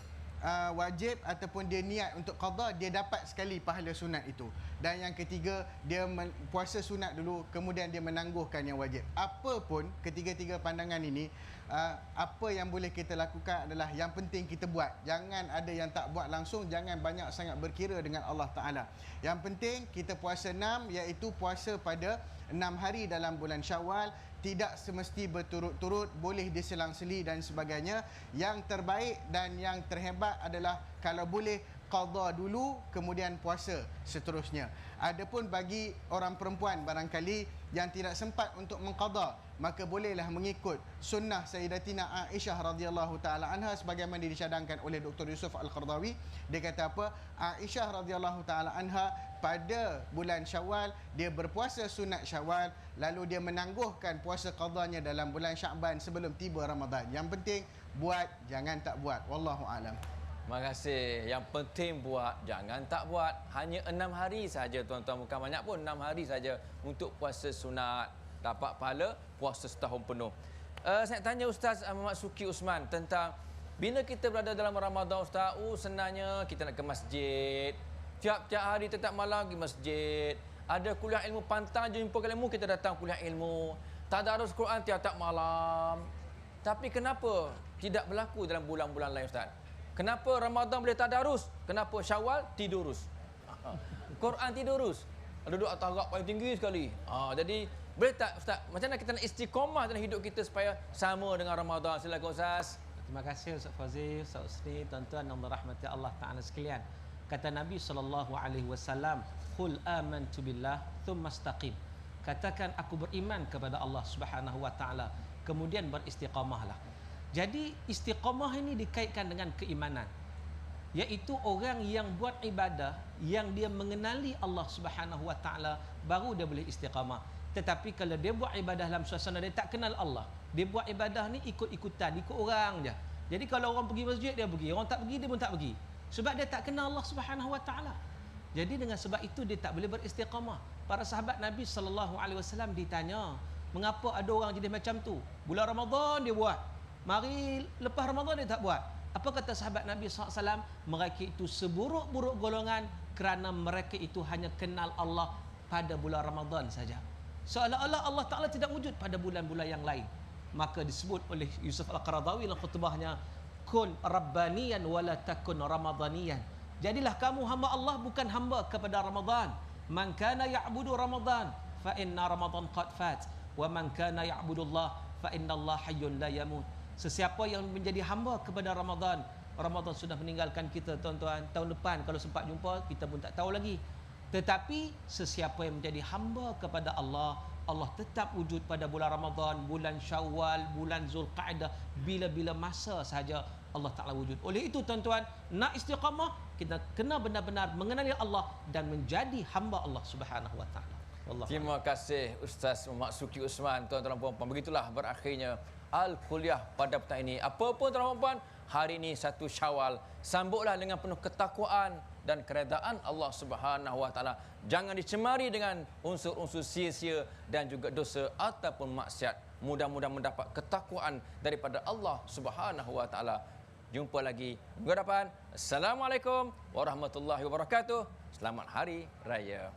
wajib ataupun dia niat untuk qada, dia dapat sekali pahala sunat itu. Dan yang ketiga, dia puasa sunat dulu, kemudian dia menangguhkan yang wajib. Apapun ketiga-tiga pandangan ini, apa yang boleh kita lakukan adalah yang penting kita buat. Jangan ada yang tak buat langsung, jangan banyak sangat berkira dengan Allah Ta'ala. Yang penting kita puasa 6, iaitu puasa pada 6 hari dalam bulan Syawal. Tidak semesti berturut-turut, boleh diselang-seli dan sebagainya. Yang terbaik dan yang terhebat adalah kalau boleh qada dulu, kemudian puasa seterusnya. Adapun bagi orang perempuan barangkali yang tidak sempat untuk mengqada, maka bolehlah mengikut sunnah Sayyidatina Aisyah radhiyallahu taala anha sebagaimana disyadangkan oleh Dr. Yusuf Al-Qardawi. Dia kata apa? Aisyah radhiyallahu taala anha pada bulan Syawal dia berpuasa sunat Syawal, lalu dia menangguhkan puasa qadanya dalam bulan Syaban sebelum tiba Ramadan. Yang penting buat, jangan tak buat. Wallahu alam. Terima kasih. Yang penting buat, jangan tak buat. Hanya 6 hari saja tuan-tuan, bukan banyak pun, 6 hari saja untuk puasa sunat. Dapat pahala puasa setahun penuh. Saya tanya Ustaz Muhammad Suki Usman tentang bila kita berada dalam Ramadan, Ustaz, senangnya kita nak ke masjid. Tiap-tiap hari tetap malam pergi masjid. Ada kuliah ilmu pantang, jumpa ilmu, kita datang kuliah ilmu. Tadarus Quran tiap-tiap malam. Tapi kenapa tidak berlaku dalam bulan-bulan lain, Ustaz? Kenapa Ramadan boleh tadarus? Kenapa Syawal tidurus? Quran tidurus. Duduk atas rak paling tinggi sekali. Jadi boleh tak Ustaz, macam mana kita nak istiqamah dalam hidup kita supaya sama dengan Ramadan? Silakan Ustaz. Terima kasih Ustaz Fazil, Ustaz Usni, tuan-tuan yang dirahmati Allah Ta'ala sekalian. Kata Nabi SAW, "Qul amantu billah, thumma istaqim." Katakan aku beriman kepada Allah Subhanahu wa taala, kemudian beristiqamahlah. Jadi istiqamah ini dikaitkan dengan keimanan, iaitu orang yang buat ibadah yang dia mengenali Allah Subhanahu wa taala, baru dia boleh istiqamah. Tetapi kalau dia buat ibadah dalam suasana dia tak kenal Allah, dia buat ibadah ni ikut-ikutan, ikut orang je. Jadi kalau orang pergi masjid dia pergi, orang tak pergi dia pun tak pergi. Sebab dia tak kenal Allah Subhanahu wa taala. Jadi dengan sebab itu dia tak boleh beristiqamah. Para sahabat Nabi sallallahu alaihi wasallam ditanya, mengapa ada orang jadi macam tu? Bulan Ramadan dia buat, mari lepas Ramadan dia tak buat. Apa kata sahabat Nabi SAW? Mereka itu seburuk-buruk golongan kerana mereka itu hanya kenal Allah pada bulan Ramadan saja. Seolah-olah Allah Ta'ala tidak wujud pada bulan-bulan yang lain. Maka disebut oleh Yusuf Al-Qaradawi dalam khutbahnya, kun rabbaniyan wala takun ramadaniyan. Jadilah kamu hamba Allah, bukan hamba kepada Ramadan. Man kana ya'budu Ramadan fa inna Ramadan qad fat, wa man kana ya'budu Allah fa inna Allah hayyun la yamut. Sesiapa yang menjadi hamba kepada Ramadan, Ramadan sudah meninggalkan kita tuan-tuan. Tahun depan kalau sempat jumpa kita pun tak tahu lagi. Tetapi sesiapa yang menjadi hamba kepada Allah, Allah tetap wujud pada bulan Ramadan, bulan Syawal, bulan Zulqa'dah, bila-bila masa sahaja Allah Ta'ala wujud. Oleh itu tuan-tuan, nak istiqamah, kita kena benar-benar mengenali Allah dan menjadi hamba Allah Subhanahu wa Ta'ala. Terima kasih Ustaz Muhammad Suki Usman. Tuan-tuan dan puan-puan, begitulah berakhirnya Al-Kuliah pada petang ini. Apa pun tuan-tuan dan puan, hari ini 1 Syawal, sambutlah dengan penuh ketakwaan dan keredaan Allah Subhanahu wa taala. Jangan dicemari dengan unsur-unsur sia-sia dan juga dosa ataupun maksiat. Mudah-mudahan mendapat ketakwaan daripada Allah Subhanahu wa taala. Jumpa lagi minggu depan. Assalamualaikum warahmatullahi wabarakatuh. Selamat Hari Raya.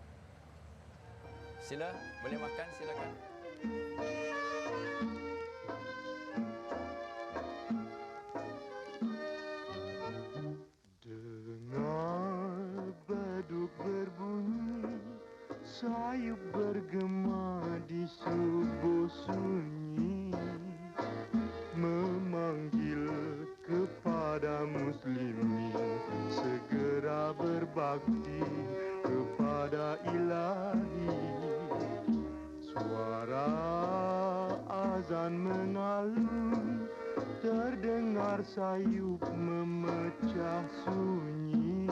Sila, boleh makan, silakan. Dengar beduk berbunyi, sayup bergema di subuh sunyi, memanggil kepada muslimin segera berbakti kepada Ilahi. Suara azan mengalun, terdengar sayup memecah sunyi,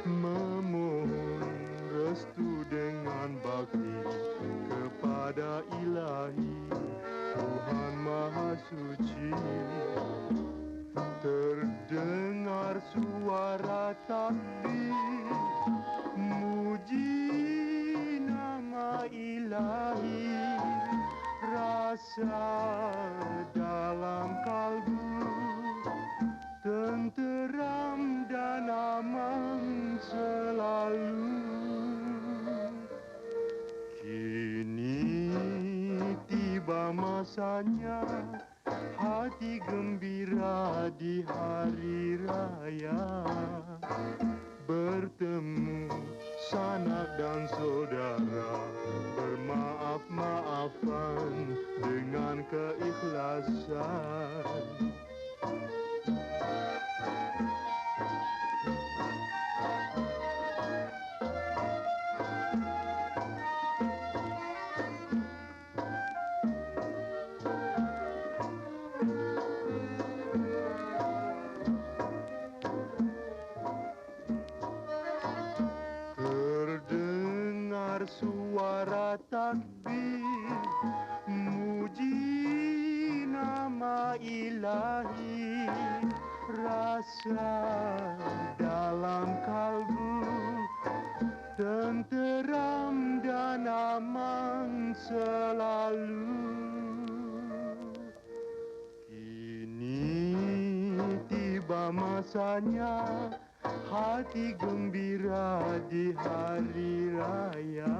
memohon restu dengan rasa dalam kalbu, tenteram dan aman selalu. Kini tiba masanya hati gembira di hari raya, bertemu sanak dan saudara, bermaaf-maafan dengan keikhlasan. Terdengar suara takbir, muji nama ilahi, rasa dalam kalbu, tenteram dan aman selalu. Kini tiba masanya hati gembira di hari raya,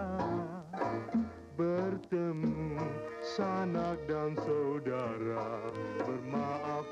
bertemu sanak dan saudara, bermaaf